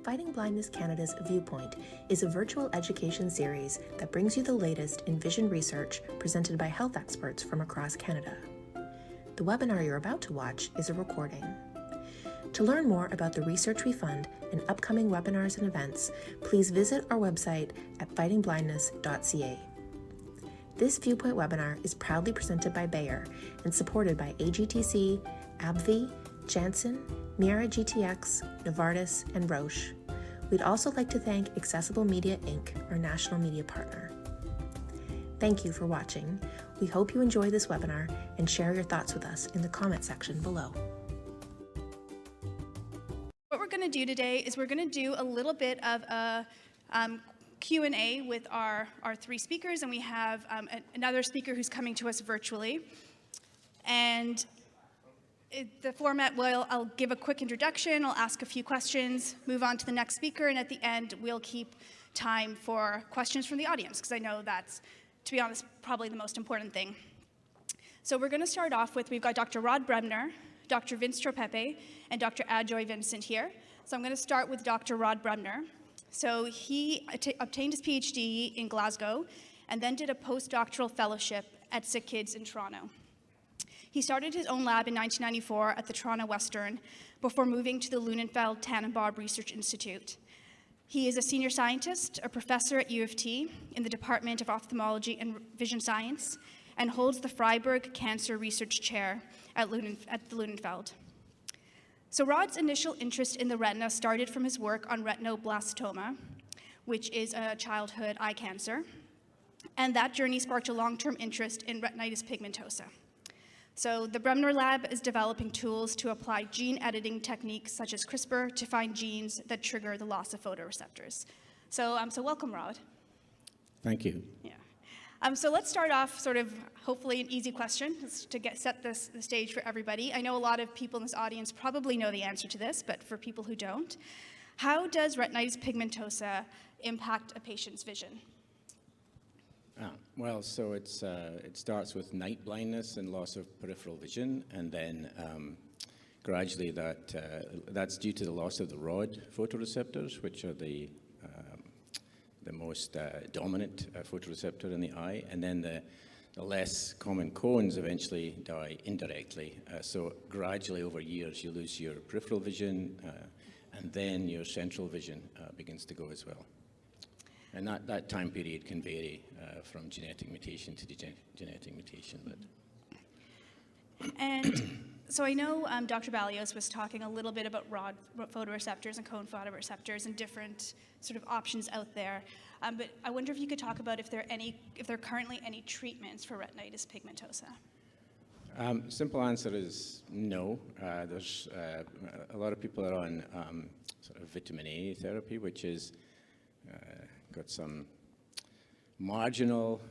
Fighting Blindness Canada's Viewpoint is a virtual education series that brings you the latest in vision research presented by health experts from across Canada. The webinar you're about to watch is a recording. To learn more about the research we fund and upcoming webinars and events, please visit our website at fightingblindness.ca. This Viewpoint webinar is proudly presented by Bayer and supported by AGTC, Abbvie, Janssen, MeiraGTx, Novartis, and Roche. We'd also like to thank Accessible Media Inc., our national media partner. Thank you for watching. We hope you enjoy this webinar and share your thoughts with us in the comment section below. What we're going to do today is we're going to do a little bit of a Q&A with our three speakers, and we have another speaker who's coming to us virtually. And the format I'll give a quick introduction, I'll ask a few questions, move on to the next speaker, and at the end we'll keep time for questions from the audience, because I know that's, to be honest, probably the most important thing. So we're going to start off with, we've got Dr. Rod Bremner, Dr. Vince Tropepe, and Dr. Ajoy Vincent here. So I'm going to start with Dr. Rod Bremner. So he obtained his PhD in Glasgow and then did a postdoctoral fellowship at SickKids in Toronto. He started his own lab in 1994 at the Toronto Western before moving to the Lunenfeld Tannenbaum Research Institute. He is a senior scientist, a professor at U of T in the Department of Ophthalmology and Vision Science, and holds the Freiburg Cancer Research Chair at the Lunenfeld. So Rod's initial interest in the retina started from his work on retinoblastoma, which is a childhood eye cancer, and that journey sparked a long-term interest in retinitis pigmentosa. So the Bremner lab is developing tools to apply gene editing techniques such as CRISPR to find genes that trigger the loss of photoreceptors. So welcome, Rod. Thank you. Yeah. So let's start off sort of hopefully an easy question to set the stage for everybody. I know a lot of people in this audience probably know the answer to this, but for people who don't, how does retinitis pigmentosa impact a patient's vision? Well, so it starts with night blindness and loss of peripheral vision, and then gradually that's due to the loss of the rod photoreceptors, which are the most dominant photoreceptor in the eye, and then the less common cones eventually die indirectly. So gradually over years you lose your peripheral vision, and then your central vision begins to go as well. And that time period can vary from genetic mutation to genetic mutation. And so I know Dr. Ballios was talking a little bit about rod photoreceptors and cone photoreceptors and different sort of options out there. But I wonder if you could talk about if there are currently any treatments for retinitis pigmentosa. Simple answer is no. There's a lot of people are on sort of vitamin A therapy, which is got some marginal,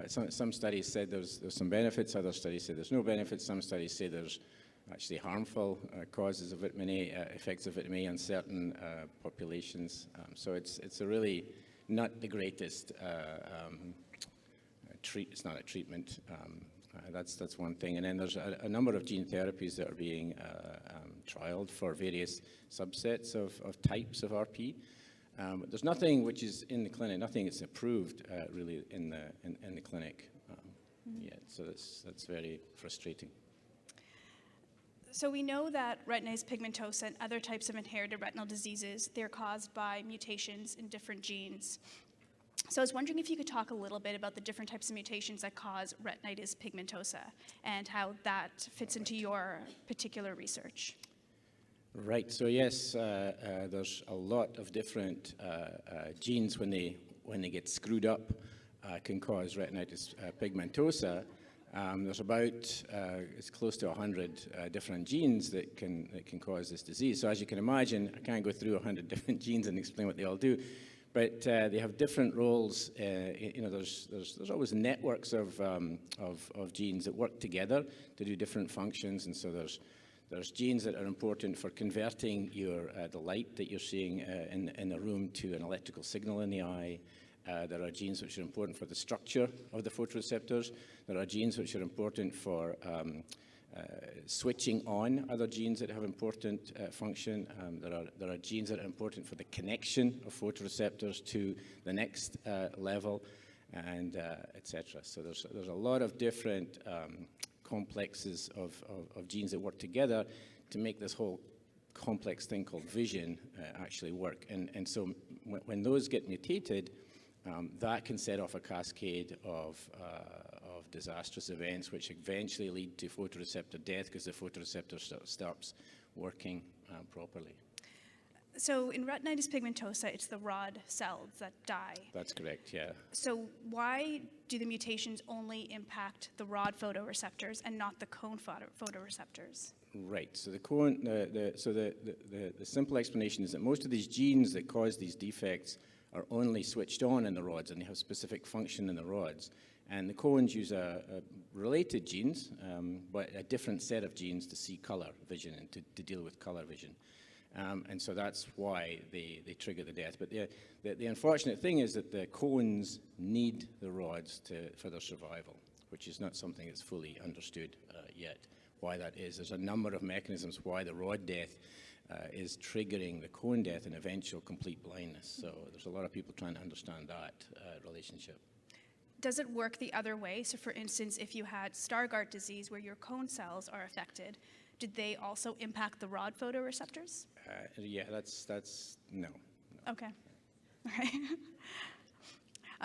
some studies said there's some benefits, other studies say there's no benefits, some studies say there's actually harmful causes of vitamin A, effects of vitamin A on certain populations. So it's a really not the greatest it's not a treatment. That's one thing. And then there's a number of gene therapies that are being trialed for various subsets of types of RP. There's nothing which is in the clinic, nothing that's approved really in the clinic yet. So that's very frustrating. So we know that retinitis pigmentosa and other types of inherited retinal diseases, they're caused by mutations in different genes. So I was wondering if you could talk a little bit about the different types of mutations that cause retinitis pigmentosa and how that fits into your particular research. Right. So yes, there's a lot of different genes when they get screwed up can cause retinitis pigmentosa. There's about it's close to 100 different genes that can cause this disease. So as you can imagine, I can't go through 100 different genes and explain what they all do, but they have different roles. You know, there's always networks of genes that work together to do different functions, and so there's genes that are important for converting the light that you're seeing in the room to an electrical signal in the eye. There are genes which are important for the structure of the photoreceptors. There are genes which are important for switching on other genes that have important function. There are genes that are important for the connection of photoreceptors to the next level, and etc. So there's a lot of different complexes of genes that work together to make this whole complex thing called vision actually work. And so when those get mutated, that can set off a cascade of disastrous events, which eventually lead to photoreceptor death because the photoreceptor stops working properly. So in retinitis pigmentosa, it's the rod cells that die. That's correct, yeah. So why do the mutations only impact the rod photoreceptors and not the cone photoreceptors? Right. So the simple explanation is that most of these genes that cause these defects are only switched on in the rods, and they have specific function in the rods. And the cones use related genes, but a different set of genes to see color vision and to deal with color vision. And so that's why they trigger the death. But the unfortunate thing is that the cones need the rods for their survival, which is not something that's fully understood yet, why that is. There's a number of mechanisms why the rod death is triggering the cone death and eventual complete blindness. So there's a lot of people trying to understand that relationship. Does it work the other way? So for instance, if you had Stargardt disease where your cone cells are affected, did they also impact the rod photoreceptors? Yeah, that's no. Okay, all right.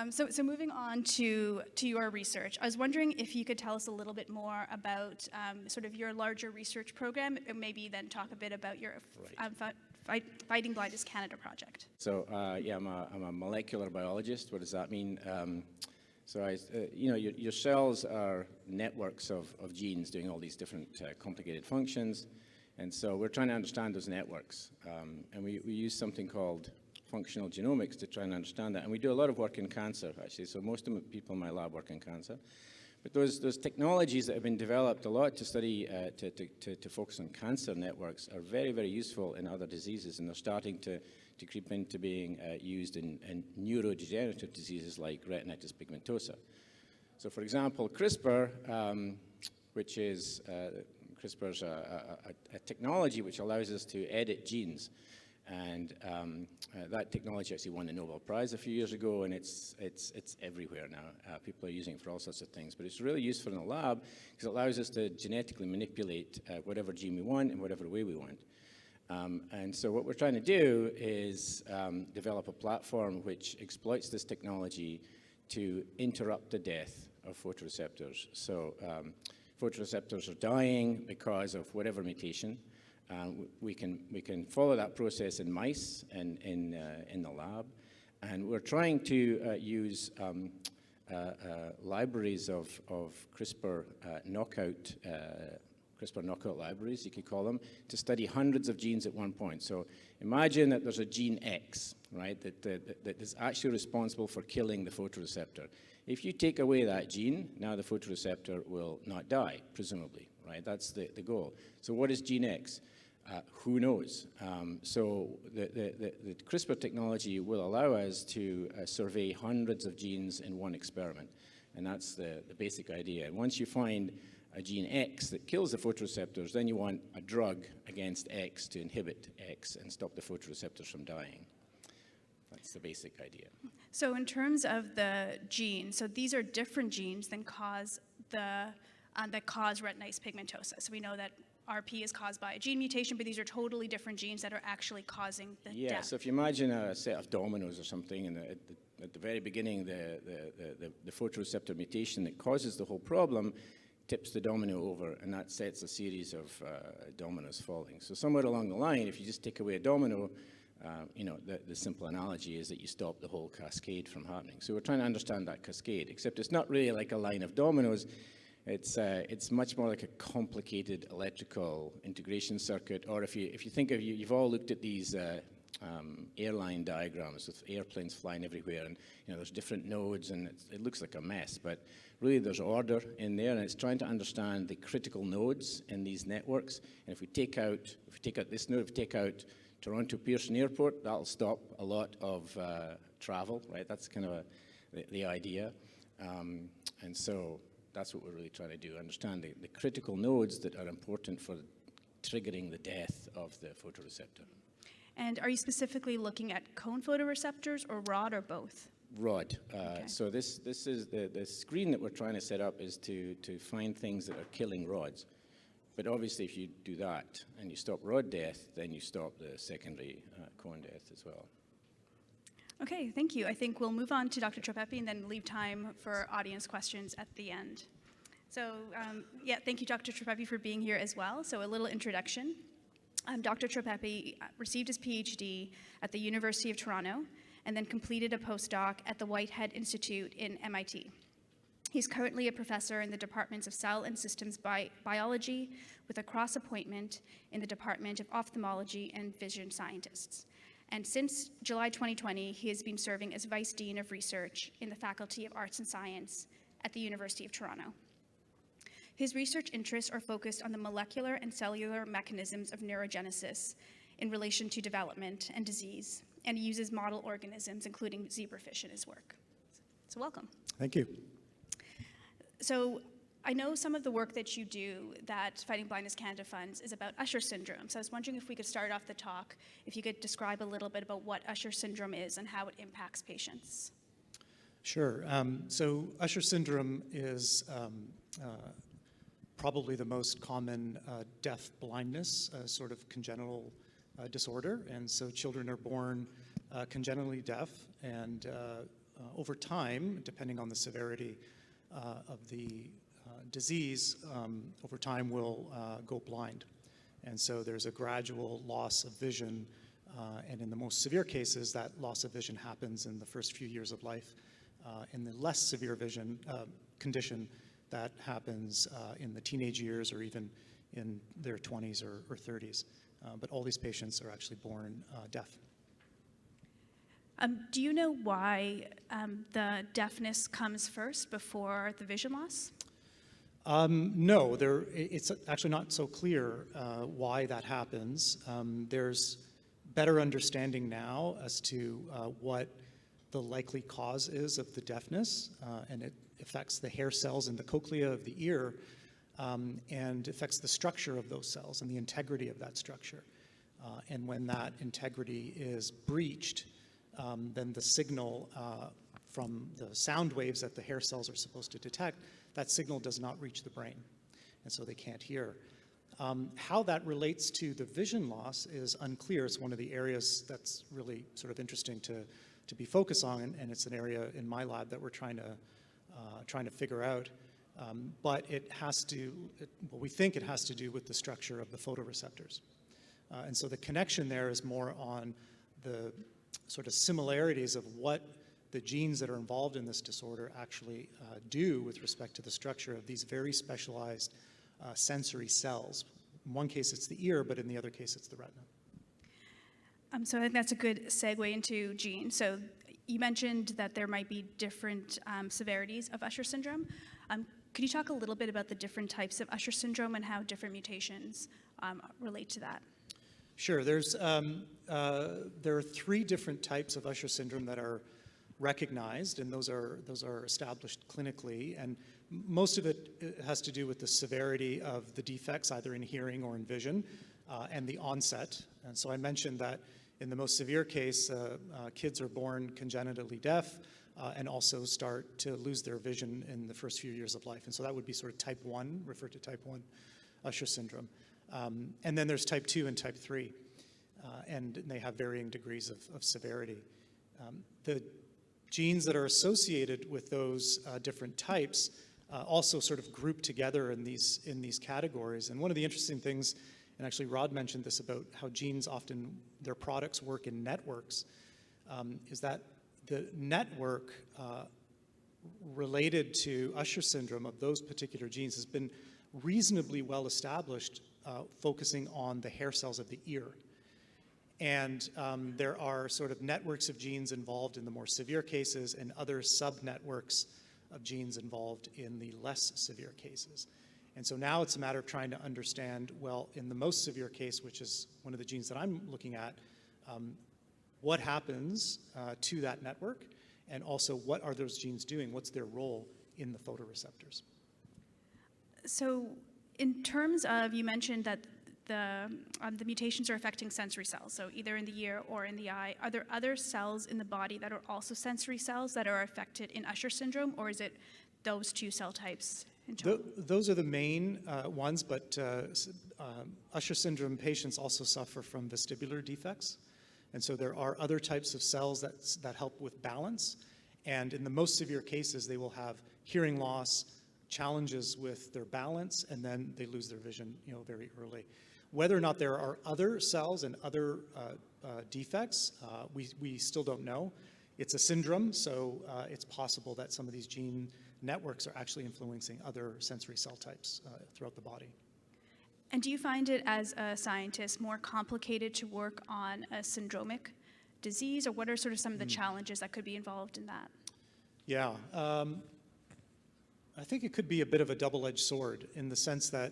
So moving on to your research, I was wondering if you could tell us a little bit more about sort of your larger research program, and maybe then talk a bit about your Fighting Blindness Canada project. So yeah, I'm a molecular biologist. What does that mean? Your cells are networks of genes doing all these different complicated functions, and so we're trying to understand those networks, and we use something called functional genomics to try and understand that. And we do a lot of work in cancer, actually. So most of the people in my lab work in cancer. But those technologies that have been developed a lot to study, to focus on cancer networks are very, very useful in other diseases. And they're starting to creep into being used in neurodegenerative diseases like retinitis pigmentosa. So for example, CRISPR, which is CRISPR's a technology which allows us to edit genes. And that technology actually won the Nobel Prize a few years ago, and it's everywhere now. People are using it for all sorts of things, but it's really useful in the lab because it allows us to genetically manipulate whatever gene we want in whatever way we want. And so what we're trying to do is develop a platform which exploits this technology to interrupt the death of photoreceptors. So photoreceptors are dying because of whatever mutation. We can follow that process in mice and in the lab, and we're trying to use libraries of CRISPR knockout libraries, you could call them, to study hundreds of genes at one point. So imagine that there's a gene X, right, that is actually responsible for killing the photoreceptor. If you take away that gene, now the photoreceptor will not die, presumably, right? That's the goal. So what is gene X? Who knows? So the CRISPR technology will allow us to survey hundreds of genes in one experiment. And that's the basic idea. And once you find a gene X that kills the photoreceptors, then you want a drug against X to inhibit X and stop the photoreceptors from dying. That's the basic idea. So in terms of the genes, so these are different genes that cause retinitis pigmentosa. So we know that RP is caused by a gene mutation, but these are totally different genes that are actually causing the death. Yeah, so if you imagine a set of dominoes or something, and at the very beginning, the photoreceptor mutation that causes the whole problem tips the domino over, and that sets a series of dominoes falling. So somewhere along the line, if you just take away a domino, the simple analogy is that you stop the whole cascade from happening. So we're trying to understand that cascade, except it's not really like a line of dominoes. It's much more like a complicated electrical integration circuit, or if you think of, you've all looked at these airline diagrams with airplanes flying everywhere, and there's different nodes, and it looks like a mess, but really there's order in there, and it's trying to understand the critical nodes in these networks. And if we take out this node, if we take out Toronto Pearson Airport, that'll stop a lot of travel, right? That's kind of the idea, and so That's what we're really trying to do, understand the critical nodes that are important for triggering the death of the photoreceptor. And are you specifically looking at cone photoreceptors or rod or both? Rod. Okay. So this is the screen that we're trying to set up is to find things that are killing rods. But obviously if you do that and you stop rod death, then you stop the secondary cone death as well. Okay, thank you. I think we'll move on to Dr. Tropepe and then leave time for audience questions at the end. So yeah, thank you, Dr. Tropepe, for being here as well. So a little introduction. Dr. Tropepe received his PhD at the University of Toronto and then completed a postdoc at the Whitehead Institute in MIT. He's currently a professor in the departments of Cell and Systems Biology with a cross-appointment in the Department of Ophthalmology and Vision Scientists. And since July 2020, he has been serving as Vice Dean of Research in the Faculty of Arts and Science at the University of Toronto. His research interests are focused on the molecular and cellular mechanisms of neurogenesis in relation to development and disease, and he uses model organisms, including zebrafish, in his work. So welcome. Thank you. So I know some of the work that you do that Fighting Blindness Canada funds is about Usher syndrome. So I was wondering if we could start off the talk, if you could describe a little bit about what Usher syndrome is and how it impacts patients. Sure. So Usher syndrome is probably the most common deaf blindness, sort of congenital disorder. And so children are born congenitally deaf, and over time, depending on the severity of the disease, over time will go blind. And so there's a gradual loss of vision, and in the most severe cases, that loss of vision happens in the first few years of life. In the less severe vision condition, that happens in the teenage years or even in their 20s or 30s. But all these patients are actually born deaf. Do you know why the deafness comes first before the vision loss? No, it's actually not so clear why that happens. There's better understanding now as to what the likely cause is of the deafness, and it affects the hair cells in the cochlea of the ear, and affects the structure of those cells and the integrity of that structure. And when that integrity is breached, then the signal from the sound waves that the hair cells are supposed to detect, that signal does not reach the brain, and so they can't hear. How that relates to the vision loss is unclear. It's one of the areas that's really sort of interesting to be focused on, and it's an area in my lab that we're trying to figure out. But it has to, well, we think it has to do with the structure of the photoreceptors. And so the connection there is more on the sort of similarities of what the genes that are involved in this disorder actually do with respect to the structure of these very specialized sensory cells. In one case it's the ear, but in the other case it's the retina. So I think that's a good segue into genes. So you mentioned that there might be different severities of Usher syndrome. Could you talk a little bit about the different types of Usher syndrome and how different mutations relate to that? Sure. There are 3 different types of Usher syndrome that are recognized, and those are established clinically. And most of it has to do with the severity of the defects, either in hearing or in vision, and the onset. And so I mentioned that in the most severe case, kids are born congenitally deaf and also start to lose their vision in the first few years of life. And so that would be sort of type 1, referred to type 1 Usher syndrome. And then there's type 2 and type 3, and they have varying degrees of severity. The genes that are associated with those different types also sort of group together in these categories. And one of the interesting things, and actually Rod mentioned this about how genes often, their products work in networks, is that the network related to Usher syndrome of those particular genes has been reasonably well established, focusing on the hair cells of the ear. And there are sort of networks of genes involved in the more severe cases and other sub-networks of genes involved in the less severe cases. And so now it's a matter of trying to understand, well, in the most severe case, which is one of the genes that I'm looking at, what happens to that network, and also what are those genes doing? What's their role in the photoreceptors? So in terms of, you mentioned that the mutations are affecting sensory cells, so either in the ear or in the eye. Are there other cells in the body that are also sensory cells that are affected in Usher syndrome, or is it those two cell types in total? Those are the main ones, but Usher syndrome patients also suffer from vestibular defects. And so there are other types of cells that help with balance. And in the most severe cases, they will have hearing loss, challenges with their balance, and then they lose their vision, very early. Whether or not there are other cells and other defects, we still don't know. It's a syndrome, so it's possible that some of these gene networks are actually influencing other sensory cell types throughout the body. And do you find it, as a scientist, more complicated to work on a syndromic disease, or what are sort of some of the challenges that could be involved in that? Yeah, I think it could be a bit of a double-edged sword in the sense that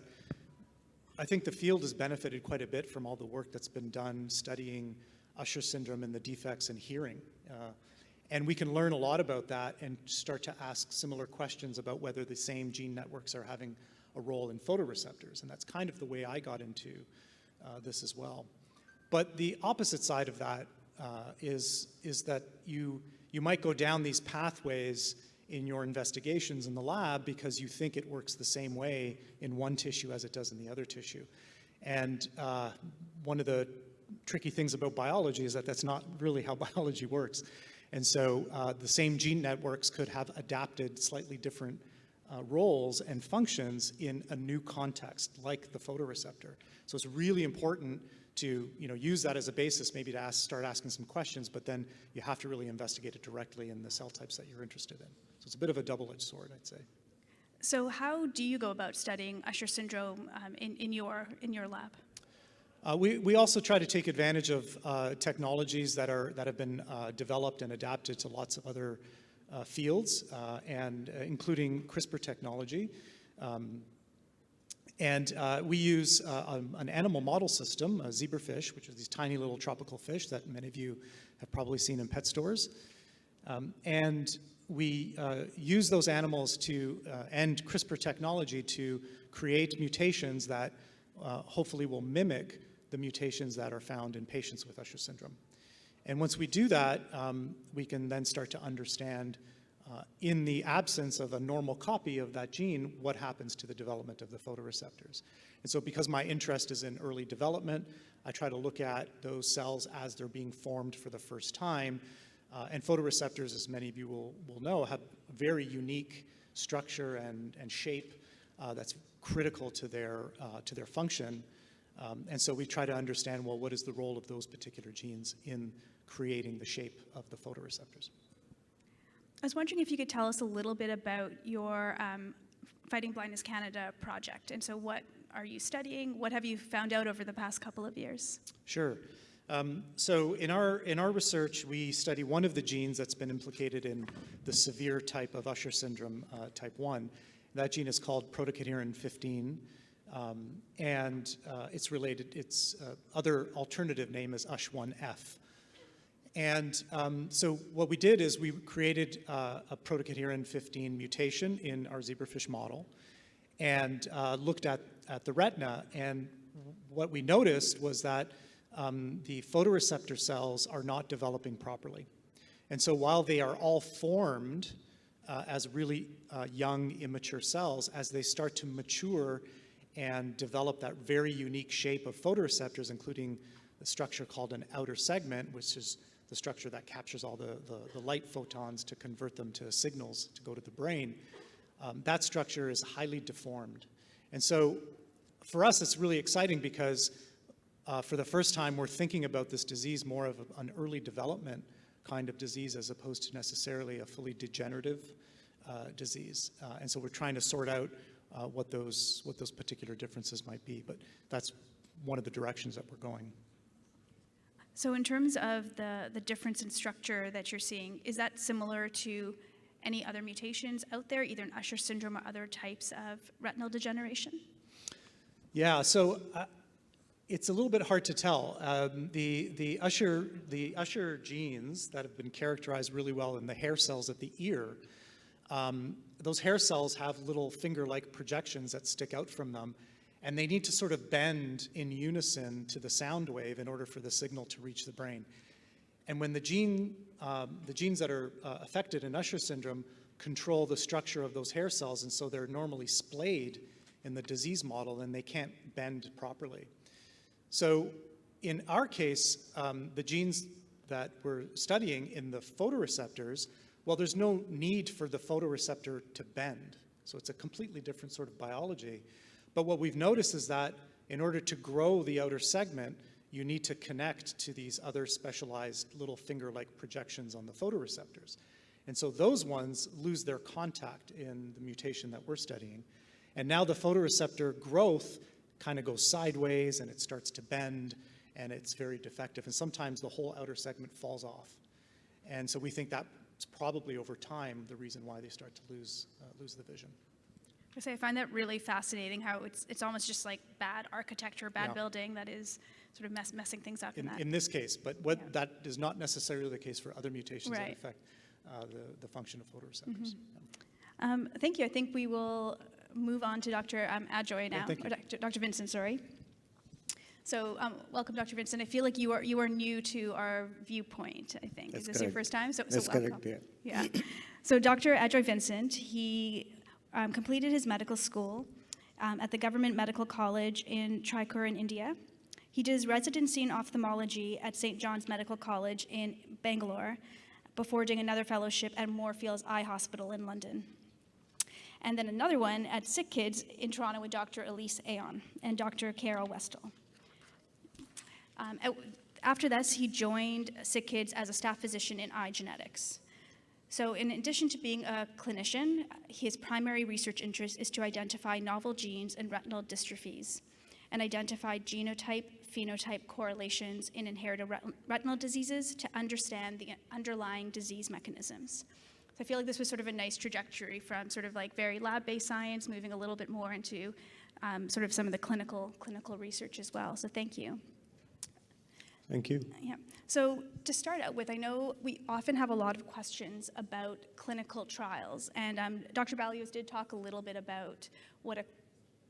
I think the field has benefited quite a bit from all the work that's been done studying Usher syndrome and the defects in hearing. And we can learn a lot about that and start to ask similar questions about whether the same gene networks are having a role in photoreceptors. And that's kind of the way I got into this as well. But the opposite side of that is that you might go down these pathways in your investigations in the lab because you think it works the same way in one tissue as it does in the other tissue. And one of the tricky things about biology is that that's not really how biology works. And so the same gene networks could have adapted slightly different roles and functions in a new context, like the photoreceptor. So it's really important to use that as a basis, maybe to start asking some questions, but then you have to really investigate it directly in the cell types that you're interested in. So it's a bit of a double-edged sword, I'd say. So how do you go about studying Usher syndrome in your lab? We also try to take advantage of technologies that have been developed and adapted to lots of other fields, and including CRISPR technology. And we use an animal model system, a zebrafish, which are these tiny little tropical fish that many of you have probably seen in pet stores. And we use those animals and CRISPR technology to create mutations that hopefully will mimic the mutations that are found in patients with Usher syndrome. And once we do that, we can then start to understand, in the absence of a normal copy of that gene, what happens to the development of the photoreceptors. And so because my interest is in early development, I try to look at those cells as they're being formed for the first time. And photoreceptors, as many of you will know, have a very unique structure and shape that's critical to their function. And so we try to understand, well, what is the role of those particular genes in creating the shape of the photoreceptors? I was wondering if you could tell us a little bit about your Fighting Blindness Canada project. And so what are you studying? What have you found out over the past couple of years? Sure. So in our research, we study one of the genes that's been implicated in the severe type of Usher syndrome, type 1. That gene is called protocadherin 15. And it's related, its other alternative name is USH1F. And so what we did is we created a protocadherin 15 mutation in our zebrafish model and looked at the retina. And what we noticed was that the photoreceptor cells are not developing properly. And so while they are all formed as really young, immature cells, as they start to mature and develop that very unique shape of photoreceptors, including the structure called an outer segment, which is the structure that captures all the light photons to convert them to signals to go to the brain, that structure is highly deformed. And so for us, it's really exciting because for the first time, we're thinking about this disease more of an early development kind of disease as opposed to necessarily a fully degenerative disease. And so we're trying to sort out what those particular differences might be, but that's one of the directions that we're going. So in terms of the difference in structure that you're seeing, is that similar to any other mutations out there, either in Usher syndrome or other types of retinal degeneration? Yeah, so it's a little bit hard to tell. The Usher genes that have been characterized really well in the hair cells at the ear, those hair cells have little finger-like projections that stick out from them, and they need to sort of bend in unison to the sound wave in order for the signal to reach the brain. And when the genes that are affected in Usher syndrome control the structure of those hair cells, and so they're normally splayed in the disease model, and they can't bend properly. So in our case, the genes that we're studying in the photoreceptors, well, there's no need for the photoreceptor to bend. So it's a completely different sort of biology. But what we've noticed is that in order to grow the outer segment, you need to connect to these other specialized little finger-like projections on the photoreceptors. And so those ones lose their contact in the mutation that we're studying. And now the photoreceptor growth kind of goes sideways, and it starts to bend, and it's very defective. And sometimes the whole outer segment falls off. And so we think that's probably over time the reason why they start to lose the vision. I find that really fascinating, how it's almost just like bad architecture, bad building that is sort of messing things up in this case. But that is not necessarily the case for other mutations that affect the function of photoreceptors. Thank you. I think we will move on to Dr. Ajoy now, or Dr. Vincent, sorry. So welcome, Dr. Vincent. I feel like you are new to our viewpoint, I think. Is this your first time? So welcome. Correct, yeah. So Dr. Ajoy Vincent, he completed his medical school at the Government Medical College in Tricur in India. He did his residency in ophthalmology at St. John's Medical College in Bangalore before doing another fellowship at Moorfields Eye Hospital in London. And then another one at SickKids in Toronto with Dr. Elise Aon and Dr. Carol Westall. After this, he joined SickKids as a staff physician in eye genetics. So in addition to being a clinician, his primary research interest is to identify novel genes in retinal dystrophies and identify genotype-phenotype correlations in inherited retinal diseases to understand the underlying disease mechanisms. So I feel like this was sort of a nice trajectory from sort of like very lab-based science, moving a little bit more into sort of some of the clinical research as well. So thank you. Thank you. Yeah. So to start out with, I know we often have a lot of questions about clinical trials, and Dr. Ballios did talk a little bit about what a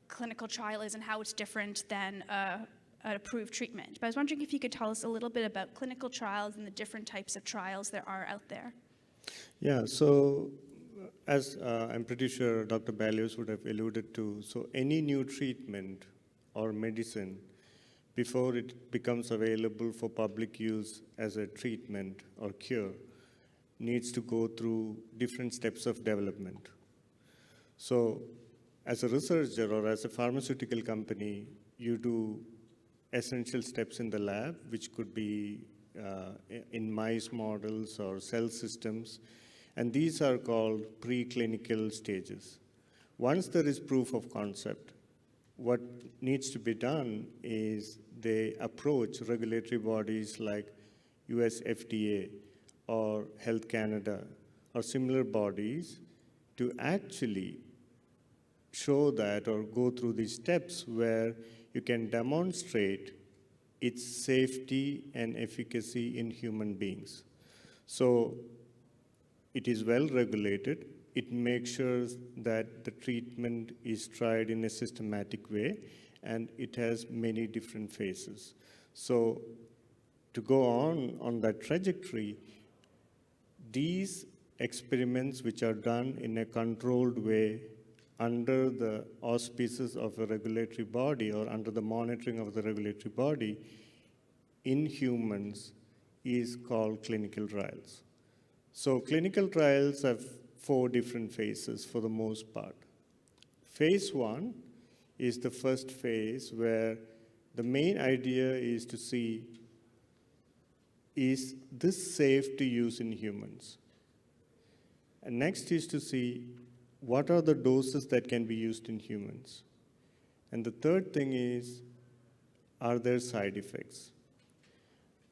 clinical trial is and how it's different than an approved treatment. But I was wondering if you could tell us a little bit about clinical trials and the different types of trials there are out there. Yeah, so as I'm pretty sure Dr. Ballios would have alluded to, so any new treatment or medicine, before it becomes available for public use as a treatment or cure, needs to go through different steps of development. So as a researcher or as a pharmaceutical company, you do essential steps in the lab, which could be in mice models or cell systems, and these are called preclinical stages. Once there is proof of concept, what needs to be done is they approach regulatory bodies like US FDA or Health Canada or similar bodies to actually show that or go through these steps where you can demonstrate its safety and efficacy in human beings. So it is well regulated. It makes sure that the treatment is tried in a systematic way, and it has many different phases. So to go on that trajectory, these experiments which are done in a controlled way under the auspices of a regulatory body or under the monitoring of the regulatory body in humans is called clinical trials. So clinical trials have 4 different phases for the most part. Phase 1 is the first phase where the main idea is to see, is this safe to use in humans? And next is to see what are the doses that can be used in humans? And the third thing is, are there side effects?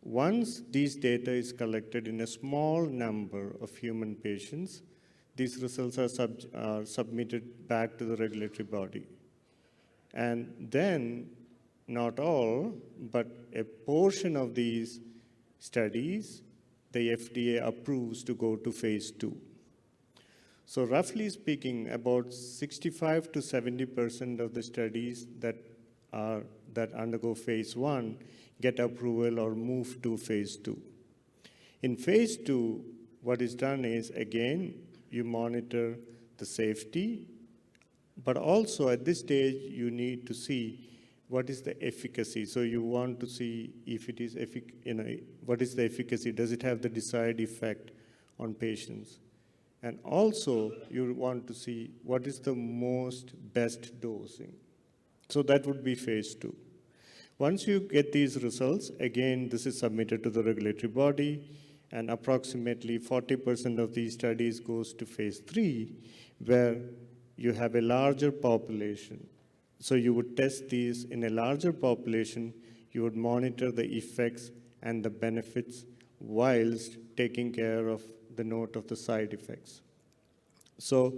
Once these data is collected in a small number of human patients, these results are submitted back to the regulatory body. And then, not all, but a portion of these studies, the FDA approves to go to phase 2. So roughly speaking, about 65 to 70% of the studies that undergo phase 1 get approval or move to phase 2. In phase 2, what is done is, again, you monitor the safety, but also at this stage, you need to see what is the efficacy. So you want to see if it is, what is the efficacy? Does it have the desired effect on patients? And also, you want to see what is the best dosing. So that would be phase 2. Once you get these results, again, this is submitted to the regulatory body, and approximately 40% of these studies goes to phase 3, where you have a larger population. So you would test these in a larger population, you would monitor the effects and the benefits whilst taking care of the note of the side effects. So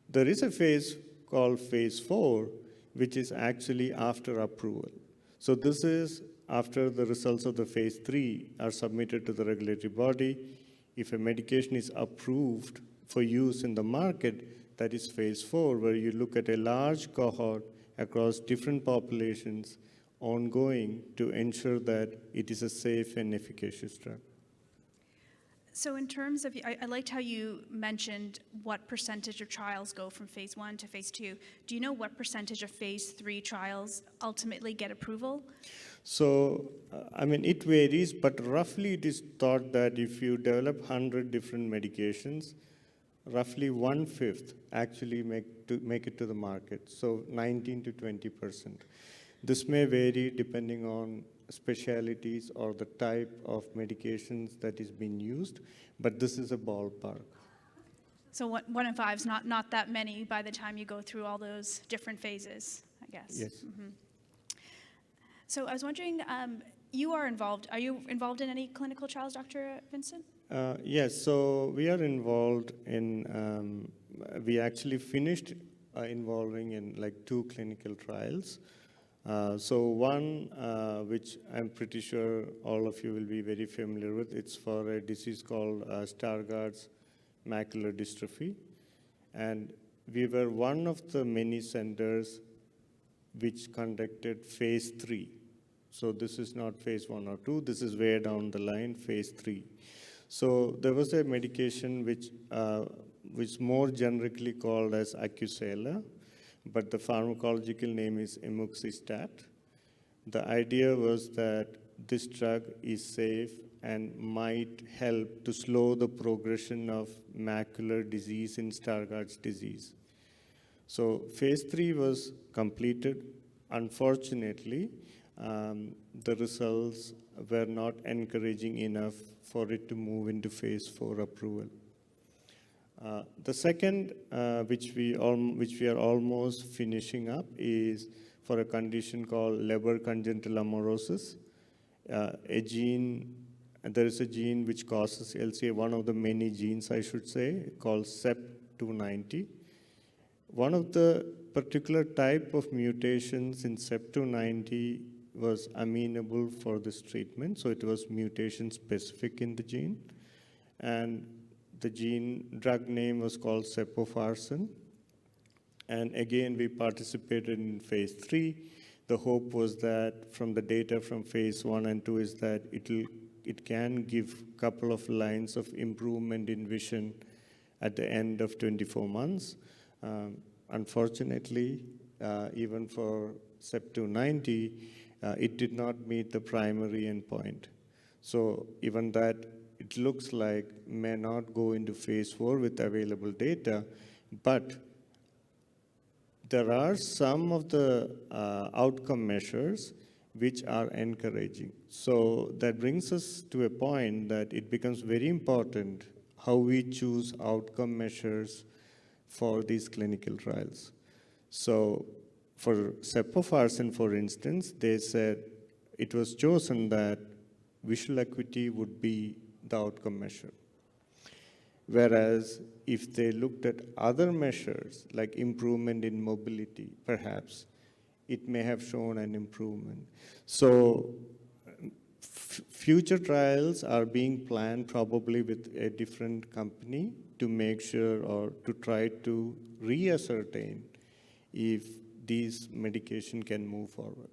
there is a phase called phase 4, which is actually after approval. So this is after the results of the phase 3 are submitted to the regulatory body. If a medication is approved for use in the market, that is phase 4, where you look at a large cohort across different populations ongoing to ensure that it is a safe and efficacious drug. So in terms of, I liked how you mentioned what percentage of trials go from phase 1 to phase 2. Do you know what percentage of phase 3 trials ultimately get approval? So, it varies, but roughly it is thought that if you develop 100 different medications, roughly 1/5 actually make it to the market, so 19 to 20%. This may vary depending on specialties or the type of medications that is being used, but this is a ballpark. So 1 in 5 is not that many by the time you go through all those different phases, I guess. Yes. Mm-hmm. So I was wondering, are you involved in any clinical trials, Dr. Vincent? Yes, so we are involved in, we actually finished involving in like 2 clinical trials. So one, which I'm pretty sure all of you will be very familiar with, it's for a disease called Stargardt's macular dystrophy. And we were one of the many centers which conducted phase 3. So this is not phase 1 or 2, this is way down the line, phase 3. So there was a medication which more generically called as Acusela, but the pharmacological name is Emuxistat. The idea was that this drug is safe and might help to slow the progression of macular disease in Stargardt's disease. So phase 3 was completed. Unfortunately, the results were not encouraging enough for it to move into phase 4 approval. The second, which we are almost finishing up, is for a condition called Leber congenital amaurosis. There is a gene which causes LCA, one of the many genes, I should say, called CEP290. One of the particular type of mutations in CEP290 was amenable for this treatment, so it was mutation specific in the gene. And the drug name was called cepofarsen. And again, we participated in phase 3. The hope was that from the data from phase 1 and 2 is that it can give a couple of lines of improvement in vision at the end of 24 months. Unfortunately, even for CEP290, it did not meet the primary endpoint. So even that, it looks like may not go into phase 4 with available data, but there are some of the outcome measures which are encouraging. So that brings us to a point that it becomes very important how we choose outcome measures for these clinical trials. So for cepofarsen, for instance, they said it was chosen that visual acuity would be the outcome measure. Whereas if they looked at other measures, like improvement in mobility, perhaps, it may have shown an improvement. So future trials are being planned probably with a different company to make sure or to try to reascertain if these medication can move forward.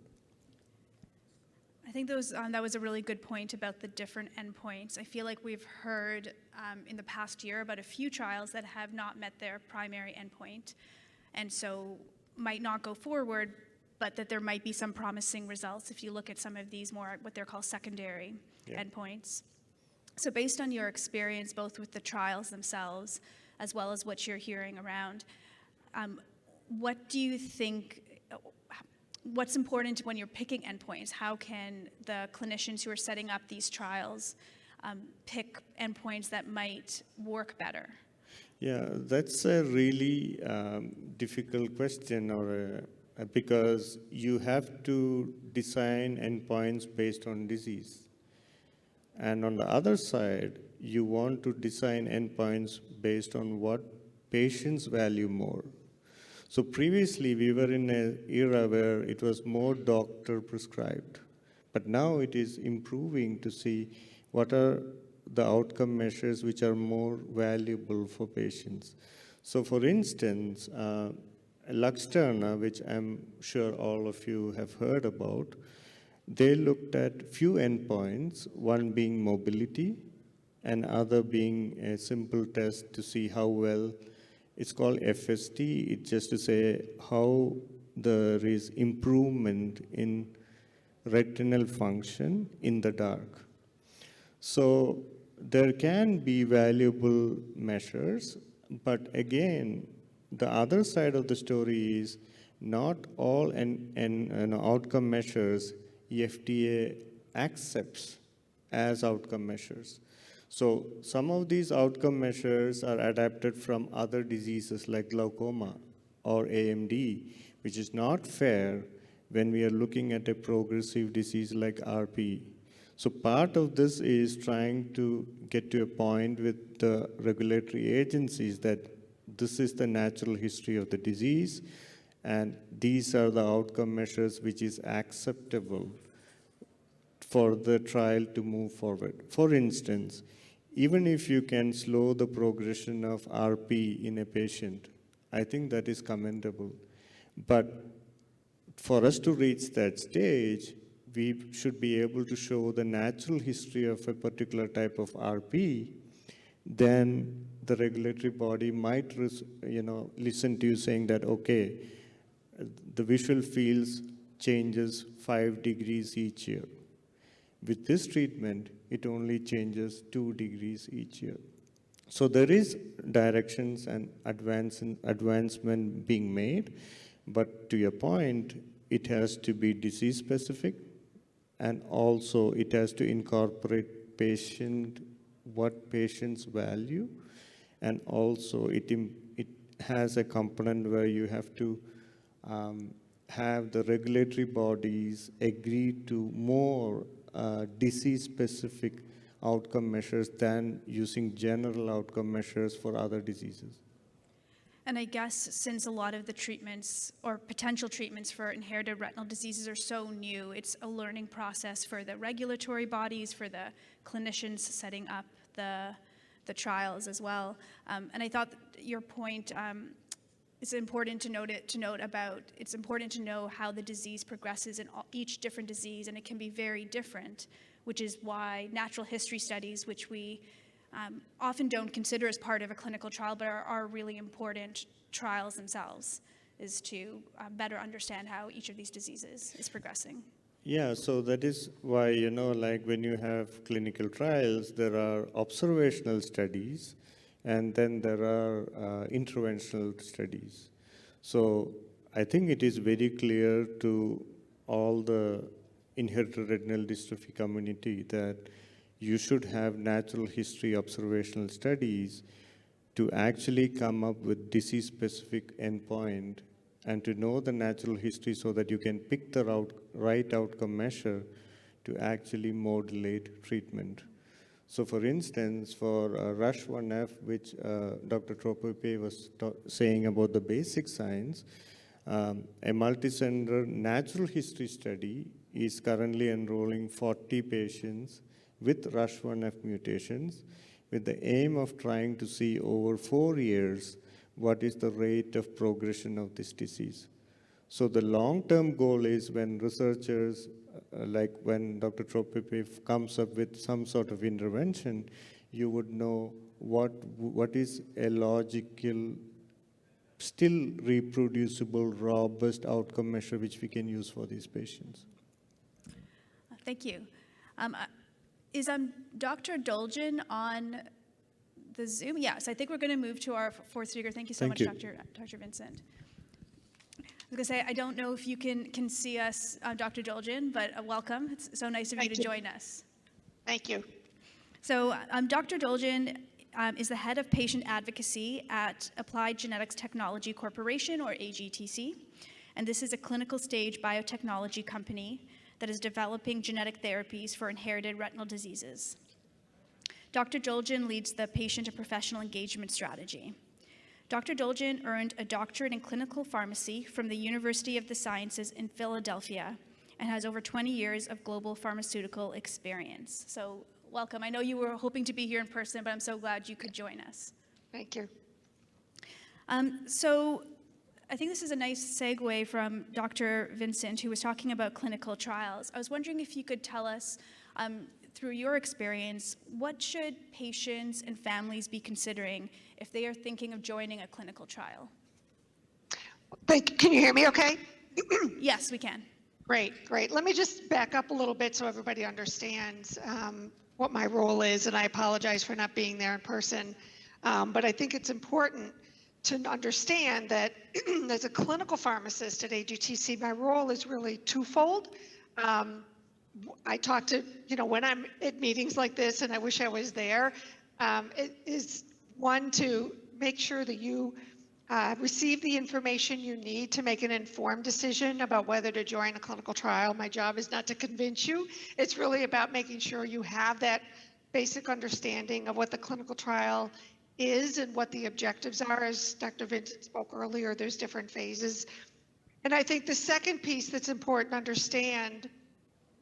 I think that was a really good point about the different endpoints. I feel like we've heard in the past year about a few trials that have not met their primary endpoint, and so might not go forward, but that there might be some promising results if you look at some of these more what they're called secondary endpoints. So based on your experience, both with the trials themselves, as well as what you're hearing around, what do you think, what's important when you're picking endpoints? How can the clinicians who are setting up these trials pick endpoints that might work better? Yeah, that's a really difficult question, because you have to design endpoints based on disease. And on the other side, you want to design endpoints based on what patients value more. So previously, we were in an era where it was more doctor prescribed. But now it is improving to see what are the outcome measures which are more valuable for patients. So for instance, Luxturna, which I'm sure all of you have heard about, they looked at few endpoints, one being mobility, and other being a simple test to see how well, it's called FST, it's just to say how there is improvement in retinal function in the dark. So there can be valuable measures, but again, the other side of the story is not all outcome measures FDA accepts as outcome measures. So some of these outcome measures are adapted from other diseases like glaucoma or AMD, which is not fair when we are looking at a progressive disease like RP. So part of this is trying to get to a point with the regulatory agencies that this is the natural history of the disease, and these are the outcome measures which is acceptable for the trial to move forward. For instance, even if you can slow the progression of RP in a patient, I think that is commendable. But for us to reach that stage, we should be able to show the natural history of a particular type of RP. Then the regulatory body might listen to you saying that, okay, the visual fields changes 5 degrees each year. With this treatment, it only changes 2 degrees each year. So there is directions and advancement being made, but to your point, it has to be disease specific, and also it has to incorporate what patients value, and also it has a component where you have to have the regulatory bodies agree to more disease-specific outcome measures than using general outcome measures for other diseases. And I guess since a lot of the treatments or potential treatments for inherited retinal diseases are so new, it's a learning process for the regulatory bodies, for the clinicians setting up the trials as well. And I thought your point, it's important to note it's important to know how the disease progresses in each different disease, and it can be very different, which is why natural history studies, which we often don't consider as part of a clinical trial, but are really important trials themselves, is to better understand how each of these diseases is progressing. Yeah, so that is why, like when you have clinical trials, there are observational studies, and then there are interventional studies. So I think it is very clear to all the inherited retinal dystrophy community that you should have natural history observational studies to actually come up with disease-specific endpoint and to know the natural history so that you can pick the right outcome measure to actually modulate treatment. So for instance, for Rush1F, which Dr. Tropepe was saying about the basic science, a multicenter natural history study is currently enrolling 40 patients with Rush1F mutations, with the aim of trying to see over 4 years what is the rate of progression of this disease. So the long-term goal is when researchers, like when Dr. Tropepe comes up with some sort of intervention, you would know what is a logical, still reproducible, robust outcome measure which we can use for these patients. Thank you. Is Dr. Dolgin on the Zoom? Yes, I think we're going to move to our fourth speaker. Thank you so much, Dr. Vincent. I was going to say, I don't know if you can see us, Dr. Dolgin, but welcome. It's so nice of you to join us. Thank you. So Dr. Dolgin is the head of patient advocacy at Applied Genetics Technology Corporation, or AGTC, and this is a clinical stage biotechnology company that is developing genetic therapies for inherited retinal diseases. Dr. Dolgin leads the patient and professional engagement strategy. Dr. Dolgin earned a doctorate in clinical pharmacy from the University of the Sciences in Philadelphia and has over 20 years of global pharmaceutical experience. So welcome. I know you were hoping to be here in person, but I'm so glad you could join us. Thank you. So I think this is a nice segue from Dr. Vincent, who was talking about clinical trials. I was wondering if you could tell us, through your experience, what should patients and families be considering if they are thinking of joining a clinical trial? Can you hear me okay? Yes, we can. Great, great. Let me just back up a little bit so everybody understands what my role is, and I apologize for not being there in person. But I think it's important to understand that as a clinical pharmacist at AGTC, my role is really twofold. I talk to, when I'm at meetings like this, and I wish I was there, it is one, to make sure that you receive the information you need to make an informed decision about whether to join a clinical trial. My job is not to convince you. It's really about making sure you have that basic understanding of what the clinical trial is and what the objectives are. As Dr. Vincent spoke earlier, there's different phases. And I think the second piece that's important to understand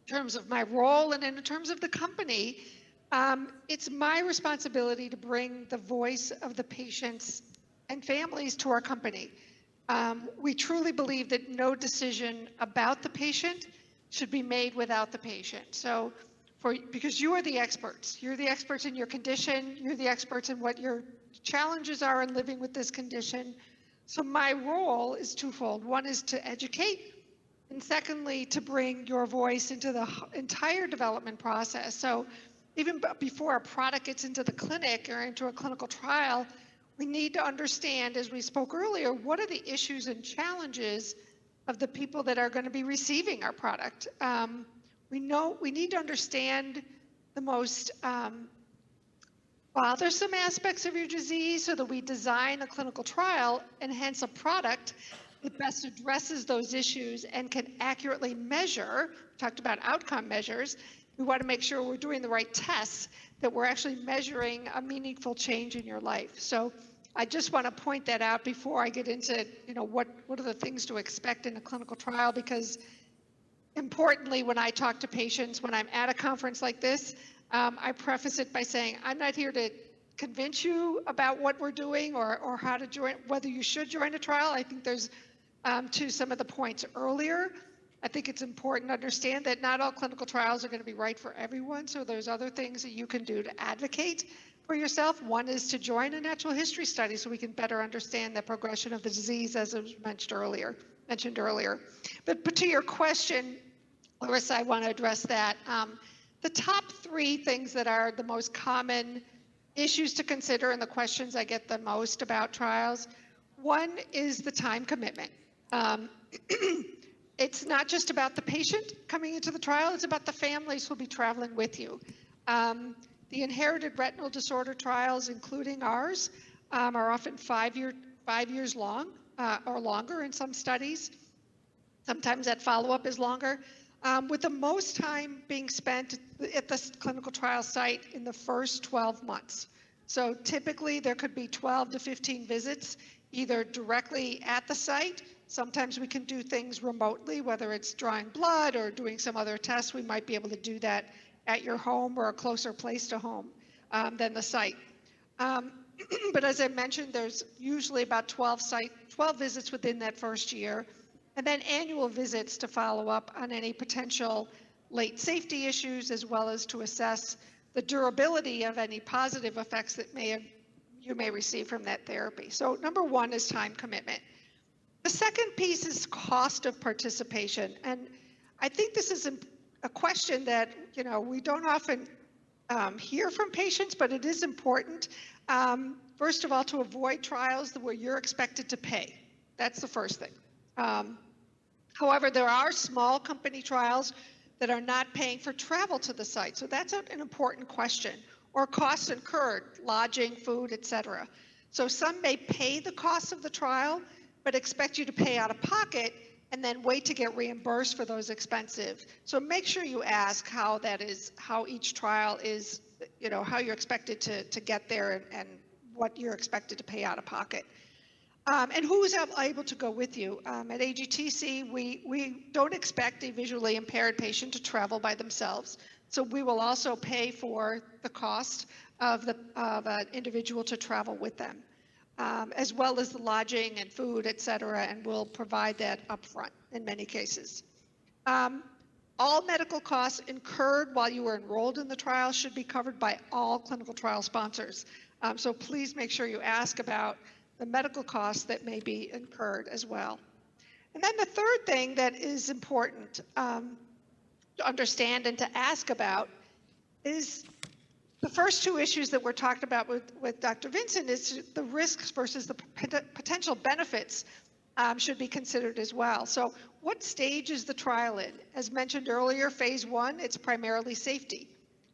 in terms of my role and in terms of the company, it's my responsibility to bring the voice of the patients and families to our company. We truly believe that no decision about the patient should be made without the patient. So, because you are the experts. You're the experts in your condition. You're the experts in what your challenges are in living with this condition. So my role is twofold. One is to educate, and secondly, to bring your voice into the entire development process. So even before a product gets into the clinic or into a clinical trial, we need to understand, as we spoke earlier, what are the issues and challenges of the people that are going to be receiving our product. We need to understand the most bothersome aspects of your disease so that we design a clinical trial and hence a product that best addresses those issues and can accurately measure. We talked about outcome measures. We want to make sure we're doing the right tests, that we're actually measuring a meaningful change in your life. So I just want to point that out before I get into, what are the things to expect in a clinical trial, because importantly, when I talk to patients, when I'm at a conference like this, I preface it by saying, I'm not here to convince you about what we're doing or how to join, whether you should join a trial. I think there's, to some of the points earlier, I think it's important to understand that not all clinical trials are going to be right for everyone. So there's other things that you can do to advocate for yourself. One is to join a natural history study so we can better understand the progression of the disease, as was mentioned earlier. But to your question, Larissa, I want to address that. The top 3 things that are the most common issues to consider and the questions I get the most about trials. One is the time commitment. It's not just about the patient coming into the trial, it's about the families who'll be traveling with you. The inherited retinal disorder trials, including ours, are often 5 years long or longer in some studies. Sometimes that follow-up is longer, with the most time being spent at the clinical trial site in the first 12 months. So typically there could be 12 to 15 visits, either directly at the site. Sometimes we can do things remotely, whether it's drawing blood or doing some other tests. We might be able to do that at your home or a closer place to home. than the site. But as I mentioned, there's usually about 12 visits within that first year, and then annual visits to follow up on any potential late safety issues, as well as to assess the durability of any positive effects that you may receive from that therapy. So number one is time commitment. The second piece is cost of participation, and I think this is a question that we don't often hear from patients, but it is important. First of all, to avoid trials where you're expected to pay. That's the first thing. However, there are small company trials that are not paying for travel to the site, so that's an important question. Or costs incurred, lodging, food, etc. So some may pay the cost of the trial, but expect you to pay out of pocket and then wait to get reimbursed for those expenses. So make sure you ask how each trial is, how you're expected to get there and what you're expected to pay out of pocket. And who is able to go with you? At AGTC, we don't expect a visually impaired patient to travel by themselves. So we will also pay for the cost of an individual to travel with them, as well as the lodging and food, et cetera, and we'll provide that upfront in many cases. All medical costs incurred while you were enrolled in the trial should be covered by all clinical trial sponsors. So please make sure you ask about the medical costs that may be incurred as well. And then the third thing that is important to understand and to ask about is the first two issues that we're talking about with Dr. Vincent is the risks versus the potential benefits should be considered as well. So what stage is the trial in? As mentioned earlier, phase 1, it's primarily safety.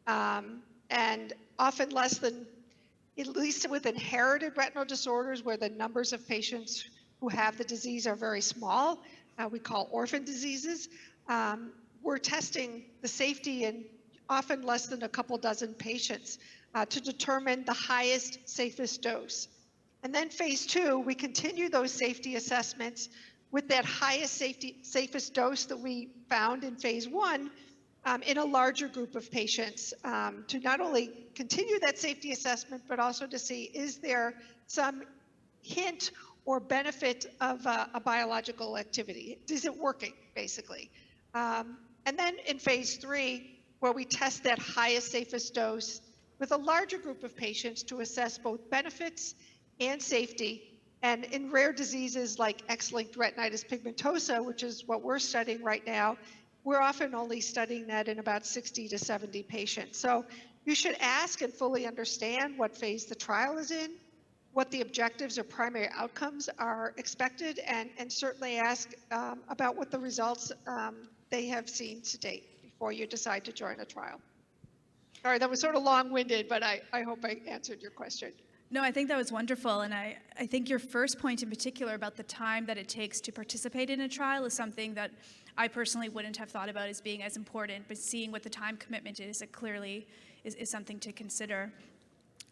And often less than, at least with inherited retinal disorders where the numbers of patients who have the disease are very small, we call orphan diseases, we're testing the safety in often less than a couple dozen patients to determine the highest, safest dose. And then phase 2, we continue those safety assessments with that highest safest dose that we found in phase 1 in a larger group of patients to not only continue that safety assessment, but also to see, is there some hint or benefit of a biological activity? Is it working, basically? And then in phase 3, where we test that highest, safest dose with a larger group of patients to assess both benefits and safety. And in rare diseases like X-linked retinitis pigmentosa, which is what we're studying right now, we're often only studying that in about 60 to 70 patients. So you should ask and fully understand what phase the trial is in, what the objectives or primary outcomes are expected, and certainly ask about what the results they have seen to date before you decide to join a trial. Sorry, that was sort of long-winded, but I hope I answered your question. No, I think that was wonderful, and I think your first point in particular about the time that it takes to participate in a trial is something that I personally wouldn't have thought about as being as important, but seeing what the time commitment is, it clearly is something to consider.